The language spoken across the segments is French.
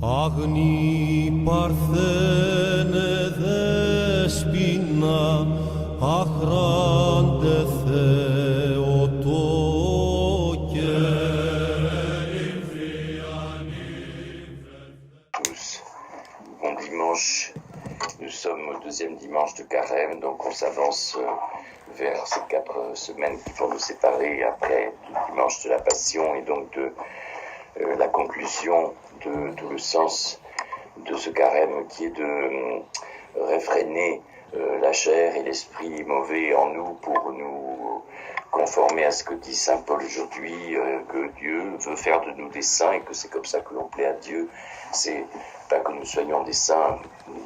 Αγνή παρθένε δέσποινα, αχράντε Θεοτόκε. Tous, bon dimanche, nous sommes au deuxième dimanche de Carême, donc on s'avance vers ces 4 semaines qui vont nous séparer après le dimanche de la Passion et donc de la conclusion de tout le sens de ce carême qui est de réfréner la chair et l'esprit mauvais en nous pour nous conformer à ce que dit saint Paul aujourd'hui, que Dieu veut faire de nous des saints et que c'est comme ça que l'on plaît à Dieu. C'est pas que nous soyons des saints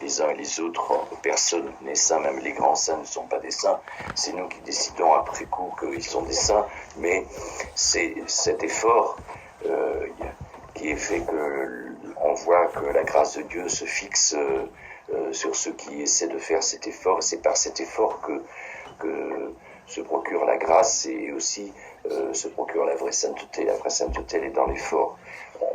les uns et les autres, personne n'est saint, même les grands saints ne sont pas des saints, c'est nous qui décidons après coup qu'ils sont des saints, mais c'est cet effort qui est fait que on voit que la grâce de Dieu se fixe sur ceux qui essaient de faire cet effort, et c'est par cet effort que se procure la grâce et aussi se procure la vraie sainteté. La vraie sainteté, elle est dans l'effort.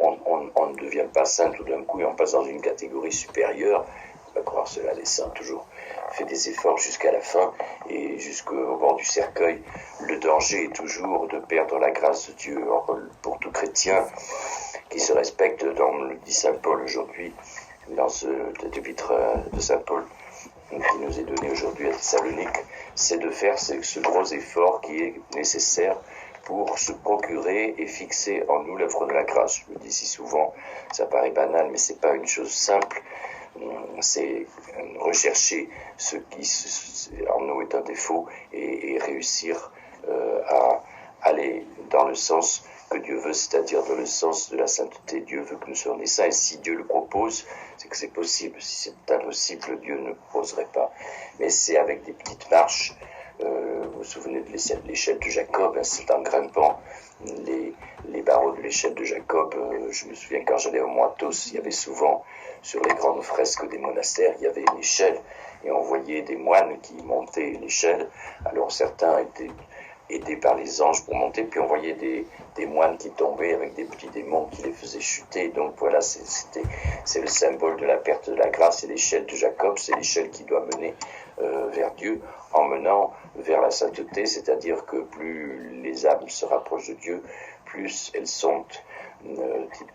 On ne devient pas saint tout d'un coup et on passe dans une catégorie supérieure. On va croire cela, les saints toujours fait des efforts jusqu'à la fin et jusqu'au bord du cercueil. Le danger est toujours de perdre la grâce de Dieu. Or, pour tout chrétien qui se respecte, dans le dit saint Paul aujourd'hui, dans cette épître de saint Paul qui nous est donné aujourd'hui à Thessalonique, c'est de faire ce gros effort qui est nécessaire pour se procurer et fixer en nous l'œuvre de la grâce. Je le dis si souvent, ça paraît banal, mais c'est pas une chose simple. C'est rechercher ce qui en nous est un défaut et réussir à aller dans le sens que Dieu veut, c'est-à-dire dans le sens de la sainteté. Dieu veut que nous soyons des saints, et si Dieu le propose, c'est que c'est possible. Si c'est impossible, Dieu ne proposerait pas. Mais c'est avec des petites marches. Vous vous souvenez de l'échelle de Jacob, c'est en grimpant les barreaux de l'échelle de Jacob. Je me souviens quand j'allais au Moitos, il y avait souvent sur les grandes fresques des monastères, il y avait une échelle et on voyait des moines qui montaient l'échelle. Alors certains étaient aidés par les anges pour monter, puis on voyait des moines qui tombaient avec des petits démons qui les faisaient chuter. Donc voilà, c'est le symbole de la perte de la grâce. Et l'échelle de Jacob, c'est l'échelle qui doit mener vers Dieu, en menant vers la sainteté, c'est-à-dire que plus les âmes se rapprochent de Dieu, plus elles sont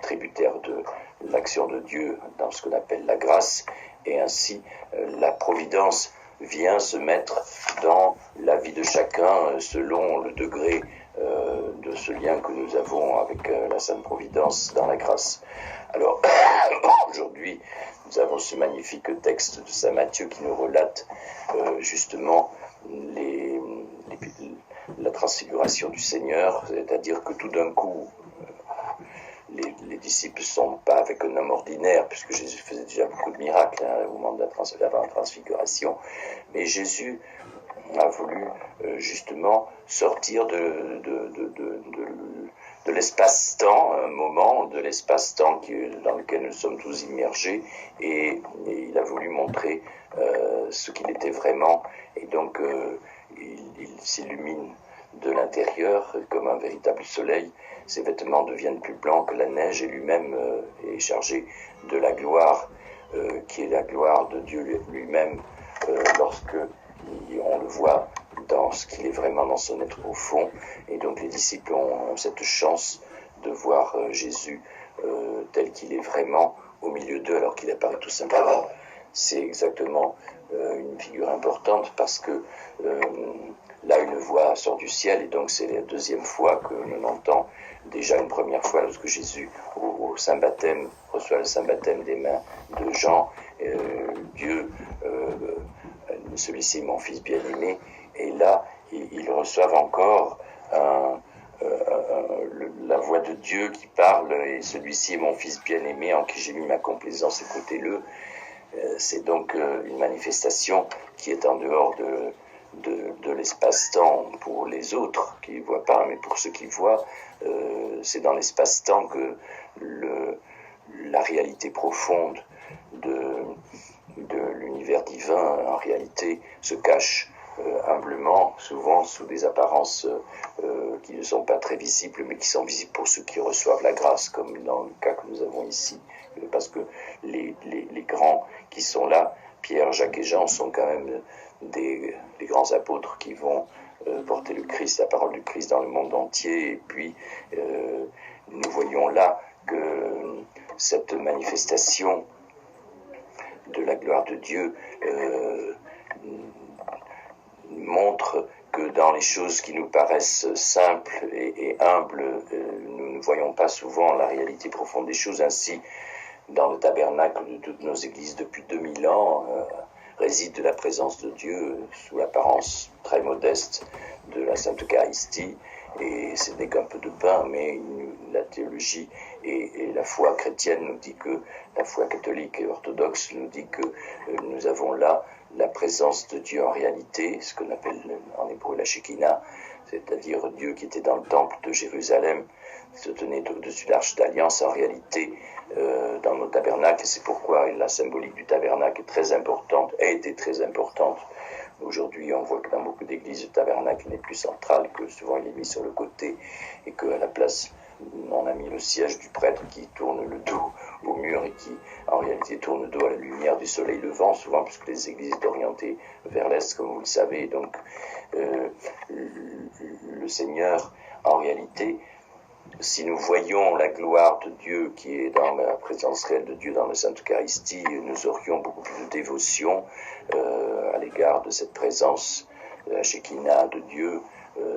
tributaires de l'action de Dieu dans ce qu'on appelle la grâce, et ainsi la providence vient se mettre dans la vie de chacun selon le degré de ce lien que nous avons avec la Sainte Providence dans la grâce. Alors, aujourd'hui, nous avons ce magnifique texte de saint Matthieu qui nous relate justement la transfiguration du Seigneur, c'est-à-dire que tout d'un coup, les disciples ne sont pas avec un homme ordinaire, puisque Jésus faisait déjà beaucoup de miracles au moment de la transfiguration, mais Jésus a voulu justement sortir de l'espace-temps, un moment de l'espace-temps dans lequel nous sommes tous immergés, et il a voulu montrer ce qu'il était vraiment, et donc il s'illumine de l'intérieur comme un véritable soleil. Ses vêtements deviennent plus blancs que la neige et lui-même est chargé de la gloire qui est la gloire de Dieu lui-même lorsque on le voit dans ce qu'il est vraiment dans son être profond. Et donc les disciples ont cette chance de voir Jésus tel qu'il est vraiment au milieu d'eux alors qu'il apparaît tout simplement. C'est exactement une figure importante parce que là une voix sort du ciel et donc c'est la deuxième fois que l'on entend. Déjà une première fois lorsque Jésus au Saint Baptême reçoit le Saint Baptême des mains de Jean, Dieu, celui-ci est mon fils bien-aimé, et là ils reçoivent encore la voix de Dieu qui parle, et celui-ci est mon fils bien-aimé en qui j'ai mis ma complaisance, écoutez-le. C'est donc une manifestation qui est en dehors de l'espace-temps pour les autres qui ne voient pas, mais pour ceux qui voient, c'est dans l'espace-temps que la réalité profonde de l'univers divin en réalité se cache humblement, souvent sous des apparences qui ne sont pas très visibles, mais qui sont visibles pour ceux qui reçoivent la grâce, comme dans le cas que nous avons ici. Parce que les grands qui sont là, Pierre, Jacques et Jean, sont quand même des grands apôtres qui vont porter le Christ, la parole du Christ dans le monde entier. Et puis, nous voyons là que cette manifestation de la gloire de Dieu montre que dans les choses qui nous paraissent simples et humbles, nous ne voyons pas souvent la réalité profonde des choses. Ainsi, dans le tabernacle de toutes nos églises depuis 2000 ans, réside la présence de Dieu sous l'apparence très modeste de la Sainte Eucharistie. Et ce n'est qu'un peu de pain, mais la théologie et la foi chrétienne nous dit que, la foi catholique et orthodoxe nous dit que nous avons là la présence de Dieu en réalité, ce qu'on appelle en hébreu la Shekinah, c'est-à-dire Dieu qui était dans le temple de Jérusalem, se tenait au-dessus de l'Arche d'Alliance en réalité dans nos tabernacles. Et c'est pourquoi la symbolique du tabernacle est très importante, a été très importante. Aujourd'hui, on voit que dans beaucoup d'églises, le tabernacle n'est plus central, que souvent il est mis sur le côté, et qu'à la place, on a mis le siège du prêtre qui tourne le dos au mur et qui, en réalité, tourne le dos à la lumière du soleil levant, souvent puisque les églises sont orientées vers l'est, comme vous le savez. Donc, le Seigneur, en réalité, si nous voyons la gloire de Dieu qui est dans la présence réelle de Dieu dans la Sainte Eucharistie, nous aurions beaucoup plus de dévotion à l'égard de cette présence, de la Shekinah de Dieu,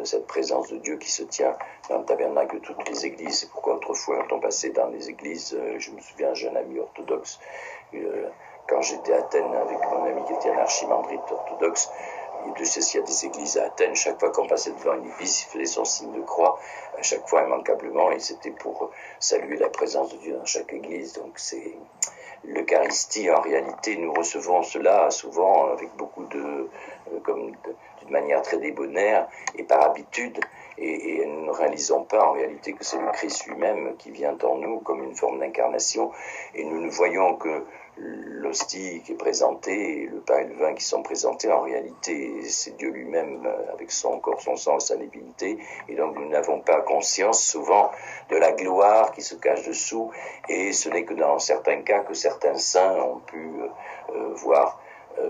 cette présence de Dieu qui se tient dans le tabernacle de toutes les églises. C'est pourquoi autrefois, quand on passait dans les églises, je me souviens, j'ai un ami orthodoxe, quand j'étais à Athènes avec mon ami qui était un archimandrite orthodoxe, Dieu sait s'il y a des églises à Athènes, chaque fois qu'on passait devant une église, il faisait son signe de croix, à chaque fois immanquablement, et c'était pour saluer la présence de Dieu dans chaque église. Donc c'est l'Eucharistie, en réalité, nous recevons cela souvent avec beaucoup d'une manière très débonnaire et par habitude, et nous ne réalisons pas en réalité que c'est le Christ lui-même qui vient en nous comme une forme d'incarnation, et nous ne voyons que l'hostie qui est présentée et le pain et le vin qui sont présentés, en réalité, c'est Dieu lui-même avec son corps, son sang, sa divinité. Et donc, nous n'avons pas conscience souvent de la gloire qui se cache dessous. Et ce n'est que dans certains cas que certains saints ont pu voir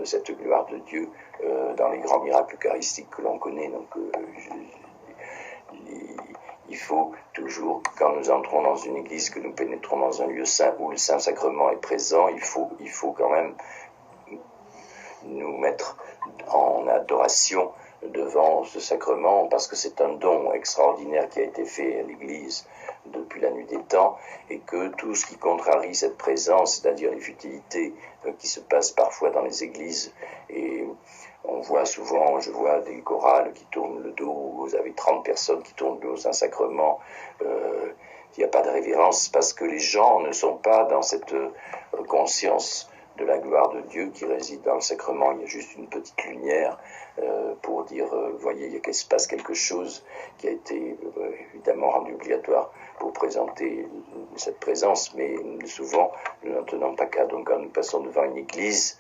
cette gloire de Dieu dans les grands miracles eucharistiques que l'on connaît. Donc, il faut toujours, quand nous entrons dans une église, que nous pénétrons dans un lieu saint où le Saint-Sacrement est présent, il faut quand même nous mettre en adoration devant ce sacrement, parce que c'est un don extraordinaire qui a été fait à l'Église depuis la nuit des temps, et que tout ce qui contrarie cette présence, c'est-à-dire les futilités qui se passent parfois dans les églises, et on voit souvent, je vois des chorales qui tournent le dos, vous avez 30 personnes qui tournent le dos au Saint-Sacrement, il n'y a pas de révérence, parce que les gens ne sont pas dans cette conscience de la gloire de Dieu qui réside dans le sacrement. Il y a juste une petite lumière pour dire, voyez, il se passe quelque chose qui a été évidemment rendu obligatoire pour présenter cette présence, mais souvent nous n'en tenons pas cas. Donc quand nous passons devant une église,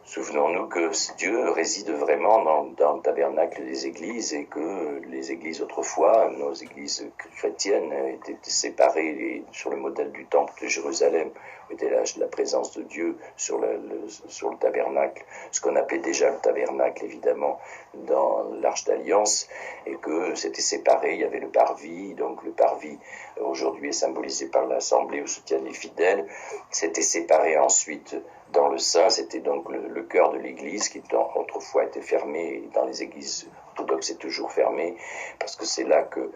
souvenons-nous que Dieu réside vraiment dans le tabernacle des églises, et que les églises autrefois, nos églises chrétiennes, étaient séparées sur le modèle du temple de Jérusalem, où était la présence de Dieu sur le tabernacle, ce qu'on appelait déjà le tabernacle évidemment dans l'Arche d'Alliance, et que c'était séparé. Il y avait le parvis, donc le parvis aujourd'hui est symbolisé par l'assemblée où se tiennent les fidèles. C'était séparé ensuite dans le sein, c'était donc le cœur de l'église qui autrefois était fermé, dans les églises orthodoxes est toujours fermé, parce que c'est là que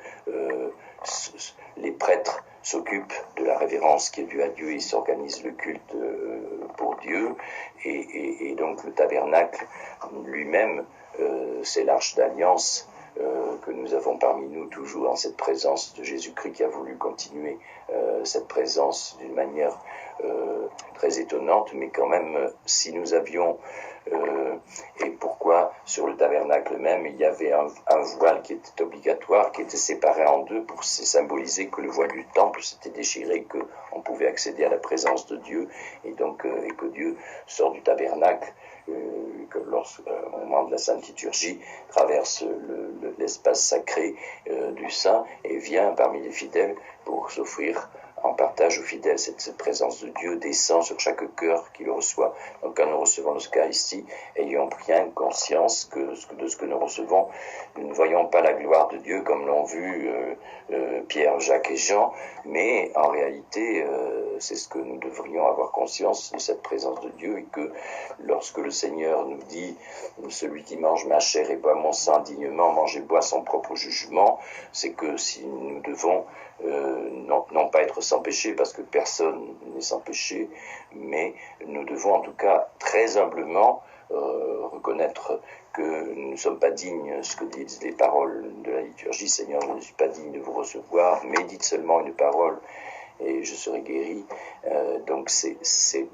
les prêtres s'occupent de la révérence qui est due à Dieu, ils s'organisent le culte pour Dieu, et donc le tabernacle lui-même, c'est l'Arche d'Alliance que nous avons parmi nous toujours en cette présence de Jésus-Christ qui a voulu continuer cette présence d'une manière très étonnante, mais quand même, si nous avions, et pourquoi sur le tabernacle même, il y avait un voile qui était obligatoire, qui était séparé en deux pour symboliser que le voile du temple s'était déchiré, qu'on pouvait accéder à la présence de Dieu, et donc et que Dieu sort du tabernacle que au moment de la Sainte Liturgie, traverse l'espace sacré du Saint et vient parmi les fidèles pour s'offrir en partage aux fidèles. Cette présence de Dieu descend sur chaque cœur qui le reçoit. Donc quand nous recevons l'Eucharistie, ayons bien conscience de ce que nous recevons. Nous ne voyons pas la gloire de Dieu comme l'ont vu Pierre, Jacques et Jean, mais en réalité, c'est ce que nous devrions avoir conscience de cette présence de Dieu, et que lorsque le Seigneur nous dit « Celui qui mange ma chair et boit mon sang dignement mange et boit son propre jugement », c'est que si nous devons non pas être sans péché, parce que personne n'est sans péché, mais nous devons en tout cas très humblement reconnaître que nous ne sommes pas dignes, ce que disent les paroles de la liturgie. Seigneur, je ne suis pas digne de vous recevoir, mais dites seulement une parole et je serai guéri. Donc c'est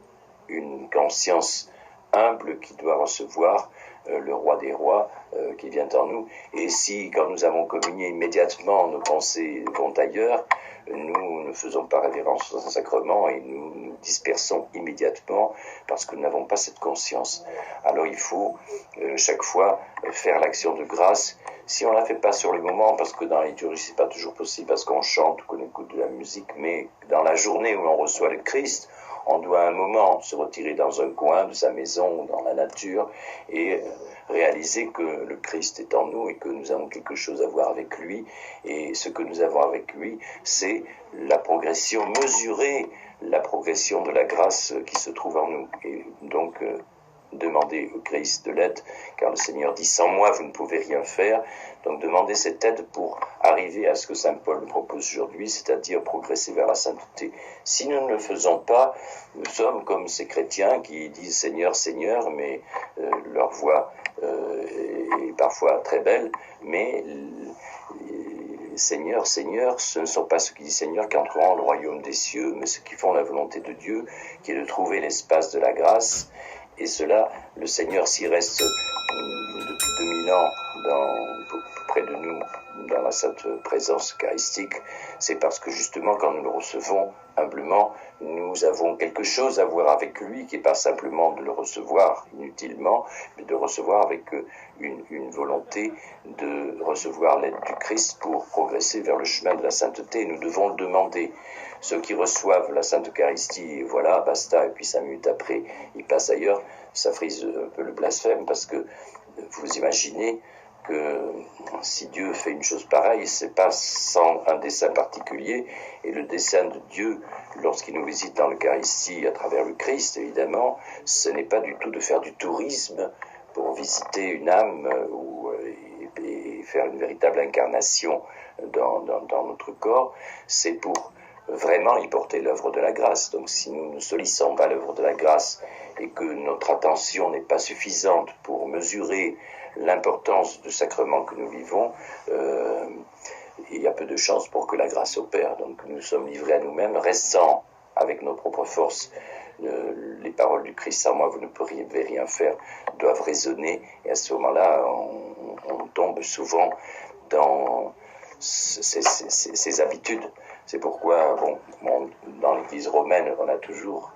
une conscience humble qui doit recevoir le roi des rois qui vient en nous. Et si, quand nous avons communié, immédiatement nos pensées vont ailleurs, nous ne faisons pas révérence au sacrement et nous nous dispersons immédiatement parce que nous n'avons pas cette conscience. Alors il faut chaque fois faire l'action de grâce. Si on ne la fait pas sur le moment, parce que dans la liturgie c'est pas toujours possible, parce qu'on chante ou qu'on écoute de la musique, mais dans la journée où on reçoit le Christ, on doit à un moment se retirer dans un coin de sa maison, dans la nature, et réaliser que le Christ est en nous et que nous avons quelque chose à voir avec lui. Et ce que nous avons avec lui, c'est la progression, mesurer la progression de la grâce qui se trouve en nous. Et donc, demander au Christ de l'aide, car le Seigneur dit « Sans moi, vous ne pouvez rien faire ». Donc demander cette aide pour arriver à ce que Saint Paul nous propose aujourd'hui, c'est-à-dire progresser vers la sainteté. Si nous ne le faisons pas, nous sommes comme ces chrétiens qui disent « Seigneur, Seigneur », mais leur voix est parfois très belle, mais Seigneur, Seigneur, ce ne sont pas ceux qui disent Seigneur qui entreront dans le royaume des cieux, mais ceux qui font la volonté de Dieu, qui est de trouver l'espace de la grâce. Et cela, le Seigneur s'y reste depuis 2000 ans près de nous, dans la sainte présence eucharistique, c'est parce que justement quand nous le recevons humblement, nous avons quelque chose à voir avec lui, qui n'est pas simplement de le recevoir inutilement, mais de recevoir avec une volonté de recevoir l'aide du Christ pour progresser vers le chemin de la sainteté. Nous devons le demander. Ceux qui reçoivent la Sainte Eucharistie, voilà, basta, et puis 5 minutes après, ils passent ailleurs, ça frise un peu le blasphème, parce que vous imaginez que si Dieu fait une chose pareille, c'est pas sans un dessein particulier, et le dessein de Dieu, lorsqu'il nous visite dans l'Eucharistie à travers le Christ, évidemment, ce n'est pas du tout de faire du tourisme pour visiter une âme et faire une véritable incarnation dans notre corps, c'est pour vraiment y porter l'œuvre de la grâce. Donc si nous ne sollicitons pas l'œuvre de la grâce et que notre attention n'est pas suffisante pour mesurer l'importance du sacrement que nous vivons, il y a peu de chances pour que la grâce opère. Donc nous sommes livrés à nous-mêmes, restant avec nos propres forces. Les paroles du Christ, sans moi vous ne pourriez rien faire, doivent résonner, et à ce moment-là on tombe souvent dans ces habitudes. C'est pourquoi, dans l'Église romaine, on a toujours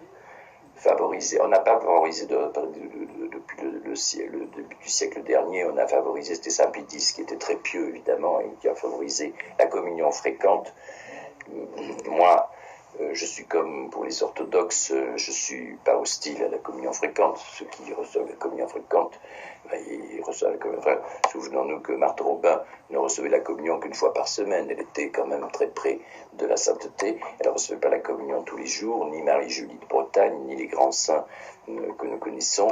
favorisé, on n'a pas favorisé depuis le début du siècle dernier, on a favorisé, c'était Saint Pie X qui était très pieux évidemment, et qui a favorisé la communion fréquente. Moi, je suis comme pour les orthodoxes, je suis pas hostile à la communion fréquente. Ceux qui reçoivent la communion fréquente, ils reçoivent la communion fréquente. Souvenons-nous que Marthe Robin ne recevait la communion qu'une fois par semaine. Elle était quand même très près de la sainteté. Elle ne recevait pas la communion tous les jours, ni Marie-Julie de Bretagne, ni les grands saints que nous connaissons.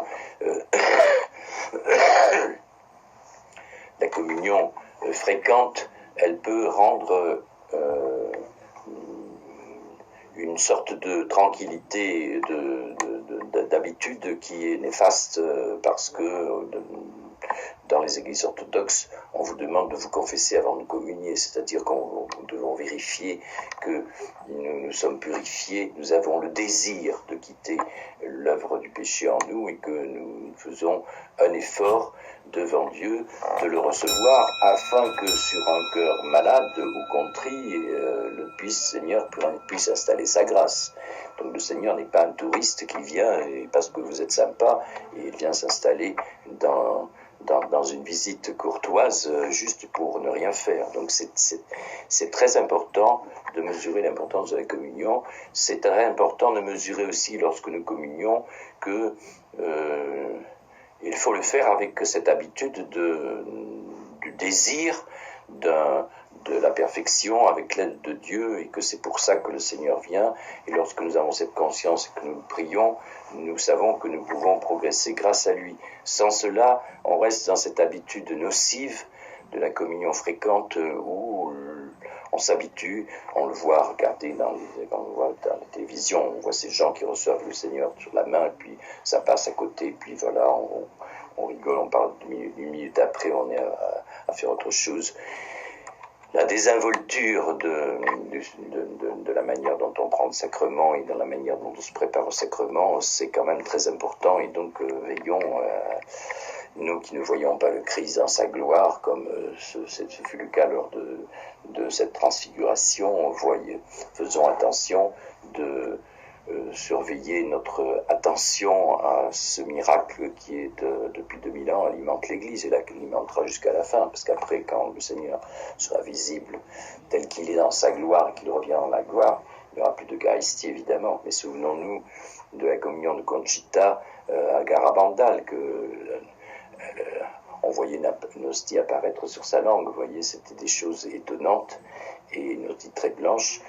La communion fréquente, elle peut rendre une sorte de tranquillité, d'habitude qui est néfaste, parce que dans les églises orthodoxes, on vous demande de vous confesser avant de communier, c'est-à-dire qu'on devons vérifier que nous sommes purifiés, nous avons le désir de quitter l'œuvre du péché en nous et que nous faisons un effort devant Dieu de le recevoir afin que sur un cœur malade ou contrit, le Seigneur puisse installer sa grâce. Donc le Seigneur n'est pas un touriste qui vient et parce que vous êtes sympa et il vient s'installer dans une visite courtoise juste pour ne rien faire. Donc c'est très important de mesurer l'importance de la communion. C'est très important de mesurer aussi lorsque nous communions que il faut le faire avec cette habitude du désir de la perfection avec l'aide de Dieu et que c'est pour ça que le Seigneur vient. Et lorsque nous avons cette conscience et que nous prions, nous savons que nous pouvons progresser grâce à lui. Sans cela, on reste dans cette habitude nocive de la communion fréquente où on s'habitue, on le voit regarder quand on voit dans la télévision, on voit ces gens qui reçoivent le Seigneur sur la main, et puis ça passe à côté, puis voilà, on rigole, on parle une minute après, on est à faire autre chose. La désinvolture de la manière dont on prend le sacrement et de la manière dont on se prépare au sacrement, c'est quand même très important, et donc veillons, nous qui ne voyons pas le Christ dans sa gloire, comme ce fut le cas lors de cette transfiguration, faisons attention de surveiller notre attention à ce miracle qui est depuis 2000 ans alimente l'Église et l'alimentera jusqu'à la fin, parce qu'après quand le Seigneur sera visible tel qu'il est dans sa gloire et qu'il revient dans la gloire, il n'y aura plus d'Eucharistie évidemment, mais souvenons-nous de la communion de Conchita à Garabandal, on voyait une hostie apparaître sur sa langue, vous voyez, c'était des choses étonnantes, et une hostie très blanche.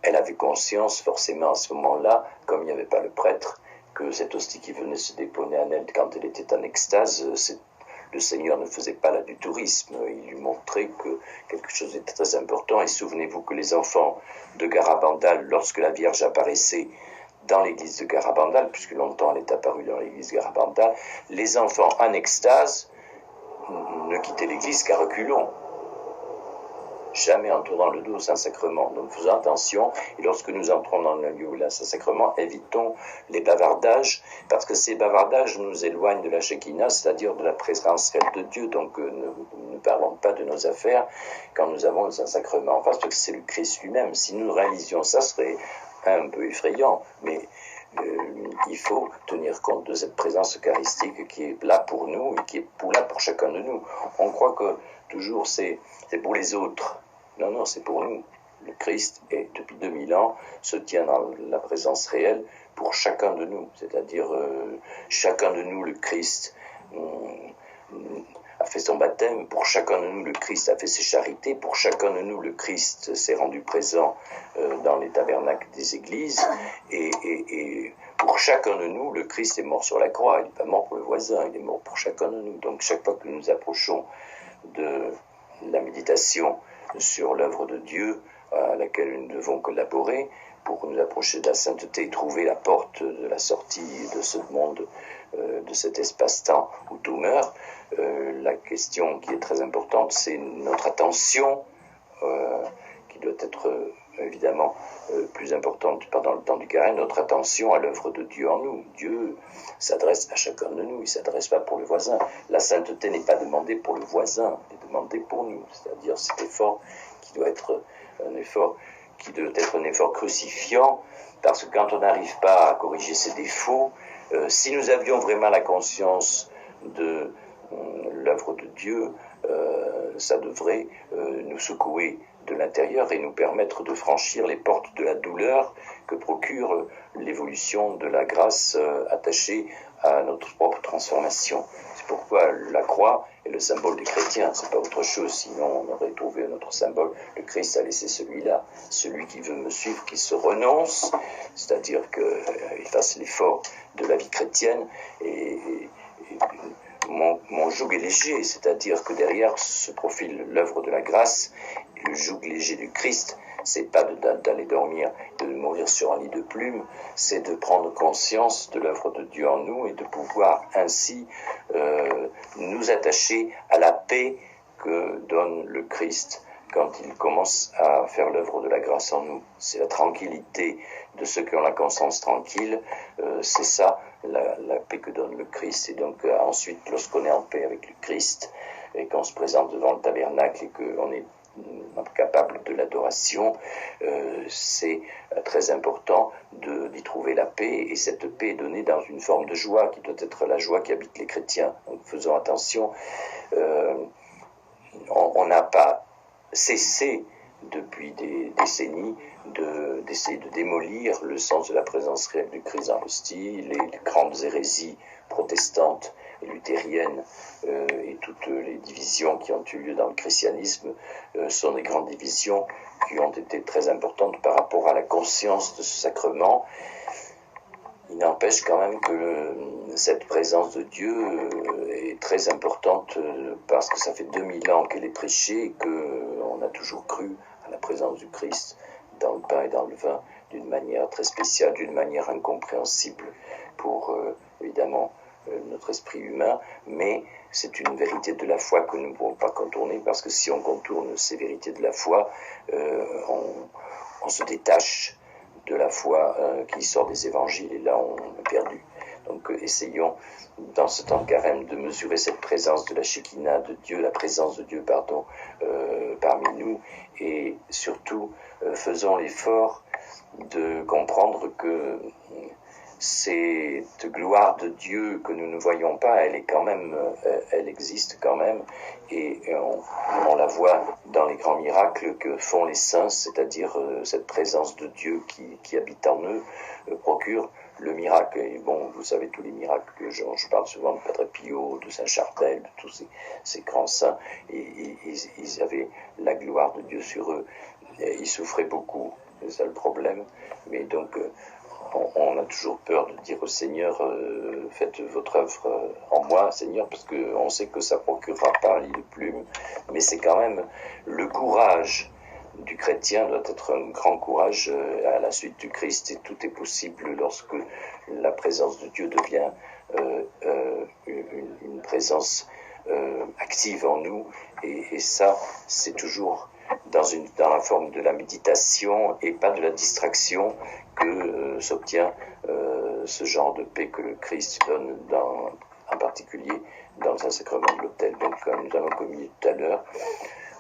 Elle avait conscience, forcément, à ce moment-là, comme il n'y avait pas le prêtre, que cette hostie qui venait se déposer en elle quand elle était en extase, le Seigneur ne faisait pas là du tourisme. Il lui montrait que quelque chose était très important. Et souvenez-vous que les enfants de Garabandal, lorsque la Vierge apparaissait dans l'église de Garabandal, puisque longtemps elle est apparue dans l'église de Garabandal, les enfants en extase ne quittaient l'église qu'à reculons. Jamais en tournant le dos au Saint-Sacrement. Donc faisons attention, et lorsque nous entrons dans un lieu où il y a un Saint-Sacrement, évitons les bavardages, parce que ces bavardages nous éloignent de la Shekinah, c'est-à-dire de la présence réelle de Dieu. Donc ne parlons pas de nos affaires quand nous avons le Saint-Sacrement, parce que c'est le Christ lui-même. Si nous réalisions ça, ce serait un peu effrayant, mais il faut tenir compte de cette présence eucharistique qui est là pour nous et qui est là pour chacun de nous. On croit que toujours c'est pour les autres. Non, c'est pour nous. Le Christ, depuis 2000 ans, se tient dans la présence réelle pour chacun de nous. C'est-à-dire, chacun de nous, le Christ a fait son baptême, pour chacun de nous, le Christ a fait ses charités, pour chacun de nous, le Christ s'est rendu présent dans les tabernacles des églises, et pour chacun de nous, le Christ est mort sur la croix. Il n'est pas mort pour le voisin, il est mort pour chacun de nous. Donc chaque fois que nous nous approchons de la méditation sur l'œuvre de Dieu à laquelle nous devons collaborer pour nous approcher de la sainteté et trouver la porte de la sortie de ce monde, de cet espace-temps où tout meurt, la question qui est très importante, c'est notre attention qui doit être évidemment plus importante pendant le temps du carême, notre attention à l'œuvre de Dieu en nous. Dieu s'adresse à chacun de nous, il ne s'adresse pas pour le voisin. La sainteté n'est pas demandée pour le voisin, elle est demandée pour nous, c'est-à-dire cet effort qui doit être un effort crucifiant, parce que quand on n'arrive pas à corriger ses défauts, si nous avions vraiment la conscience de l'œuvre de Dieu, ça devrait nous secouer de l'intérieur et nous permettre de franchir les portes de la douleur que procure l'évolution de la grâce attachée à notre propre transformation. C'est pourquoi la croix est le symbole des chrétiens, c'est pas autre chose, sinon on aurait trouvé un autre symbole. Le Christ a laissé celui-là, celui qui veut me suivre, qui se renonce, c'est-à-dire qu'il fasse l'effort de la vie chrétienne, et mon joug est léger, c'est-à-dire que derrière se profile l'œuvre de la grâce, et le joug léger du Christ, c'est pas d'aller dormir, de mourir sur un lit de plumes, c'est de prendre conscience de l'œuvre de Dieu en nous et de pouvoir ainsi nous attacher à la paix que donne le Christ quand il commence à faire l'œuvre de la grâce en nous. C'est la tranquillité de ceux qui ont la conscience tranquille, c'est ça la paix que donne le Christ. Et donc ensuite, lorsqu'on est en paix avec le Christ et qu'on se présente devant le tabernacle et qu'on est capable de l'adoration, c'est très important d'y trouver la paix, et cette paix est donnée dans une forme de joie qui doit être la joie qui habite les chrétiens. Donc faisons attention, on n'a pas cessé depuis des décennies d'essayer de démolir le sens de la présence réelle du Christ dans l'hostie. Les grandes hérésies protestantes et luthériennes et toutes les divisions qui ont eu lieu dans le christianisme sont des grandes divisions qui ont été très importantes par rapport à la conscience de ce sacrement. Il n'empêche quand même que cette présence de Dieu est très importante parce que ça fait 2000 ans qu'elle est prêchée et qu'on a toujours cru à la présence du Christ dans le pain et dans le vin d'une manière très spéciale, d'une manière incompréhensible pour évidemment notre esprit humain, mais c'est une vérité de la foi que nous ne pouvons pas contourner, parce que si on contourne ces vérités de la foi, on se détache de la foi qui sort des évangiles, et là on est perdu. Donc essayons dans ce temps de carême de mesurer cette présence de la Shekinah de Dieu, la présence de Dieu parmi nous, et surtout faisons l'effort de comprendre que cette gloire de Dieu que nous ne voyons pas, elle existe quand même, et on la voit dans les grands miracles que font les saints, c'est-à-dire cette présence de Dieu qui habite en eux, procure le miracle. Et bon, vous savez tous les miracles que je parle souvent de Padre Pio, de Saint Charbel, de tous ces grands saints, et ils avaient la gloire de Dieu sur eux. Et ils souffraient beaucoup, c'est ça le problème, mais donc on a toujours peur de dire au Seigneur, faites votre œuvre en moi, Seigneur, parce qu'on sait que ça ne procurera pas un lit de plume, mais c'est quand même le courage du chrétien doit être un grand courage à la suite du Christ, et tout est possible lorsque la présence de Dieu devient une présence active en nous, et ça, c'est toujours dans la forme de la méditation et pas de la distraction que s'obtient ce genre de paix que le Christ donne en particulier dans un sacrement de l'autel. Donc comme nous avons communié tout à l'heure,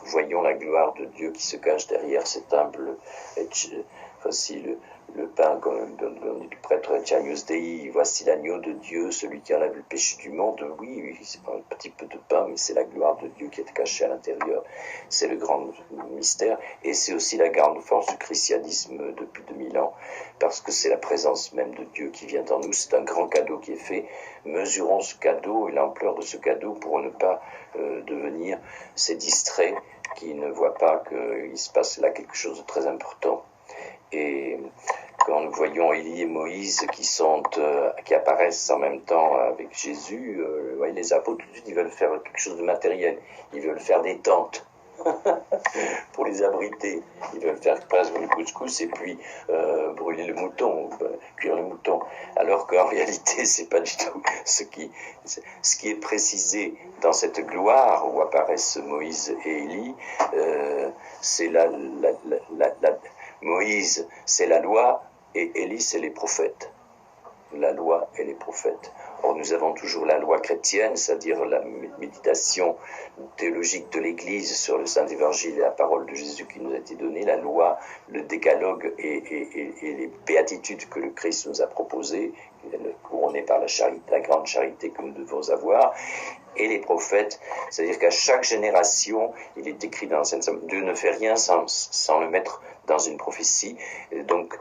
voyons la gloire de Dieu qui se cache derrière cet humble voici le pain, comme dit le prêtre Agnus Dei, voici l'agneau de Dieu, celui qui enlève le péché du monde. Oui, c'est pas un petit peu de pain, mais c'est la gloire de Dieu qui est cachée à l'intérieur. C'est le grand mystère, et c'est aussi la grande force du christianisme depuis 2000 ans, parce que c'est la présence même de Dieu qui vient en nous. C'est un grand cadeau qui est fait. Mesurons ce cadeau et l'ampleur de ce cadeau pour ne pas devenir ces distraits qui ne voient pas qu'il se passe là quelque chose de très important. Et quand nous voyons Élie et Moïse qui apparaissent en même temps avec Jésus, les apôtres tout de suite ils veulent faire quelque chose de matériel, ils veulent faire des tentes pour les abriter, ils veulent faire presque le couscous et puis brûler le mouton, cuire le mouton, alors qu'en réalité c'est pas du tout ce qui est précisé dans cette gloire où apparaissent Moïse et Élie. C'est Moïse, c'est la loi, et Élie, c'est les prophètes. La loi et les prophètes. Or, nous avons toujours la loi chrétienne, c'est-à-dire la méditation théologique de l'Église sur le Saint-Évangile et la parole de Jésus qui nous a été donnée, la loi, le décalogue et les béatitudes que le Christ nous a proposées, couronnées par la charité, la grande charité que nous devons avoir, et les prophètes, c'est-à-dire qu'à chaque génération, il est écrit dans l'Ancien Testament, Dieu ne fait rien sans le mettre dans une prophétie. Et donc,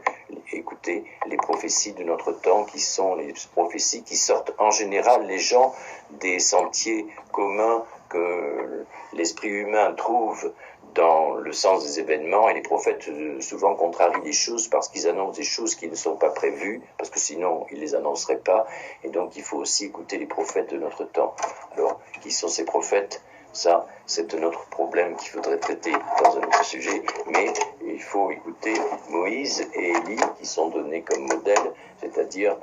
écoutez, les prophéties de notre temps, qui sont les prophéties qui sortent en général les gens des sentiers communs que l'esprit humain trouve dans le sens des événements, et les prophètes souvent contrarient les choses parce qu'ils annoncent des choses qui ne sont pas prévues, parce que sinon ils les annonceraient pas, et donc il faut aussi écouter les prophètes de notre temps. Alors, qui sont ces prophètes ? Ça, c'est un autre problème qu'il faudrait traiter dans un autre sujet, mais il faut écouter Moïse et Élie qui sont donnés comme modèle, c'est-à-dire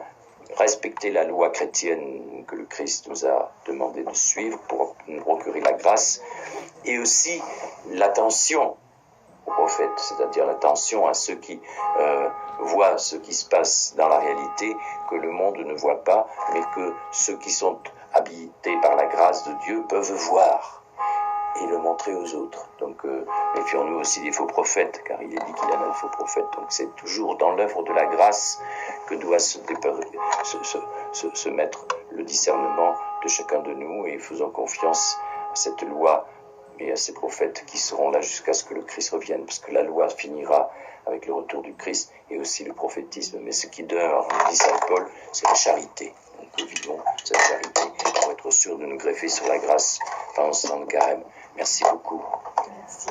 respecter la loi chrétienne que le Christ nous a demandé de suivre pour nous procurer la grâce, et aussi l'attention aux prophètes, c'est-à-dire l'attention à ceux qui voient ce qui se passe dans la réalité, que le monde ne voit pas, mais que ceux qui sont habités par la grâce de Dieu peuvent voir et le montrer aux autres. Donc méfions-nous aussi des faux prophètes, car il est dit qu'il y en a des faux prophètes. Donc c'est toujours dans l'œuvre de la grâce que doit se mettre le discernement de chacun de nous, et faisons confiance à cette loi et à ces prophètes qui seront là jusqu'à ce que le Christ revienne, parce que la loi finira avec le retour du Christ, et aussi le prophétisme. Mais ce qui demeure, dit saint Paul, c'est la charité. Donc vivons cette charité pour être sûrs de nous greffer sur la grâce pendant ce temps de carême. Merci beaucoup. Merci.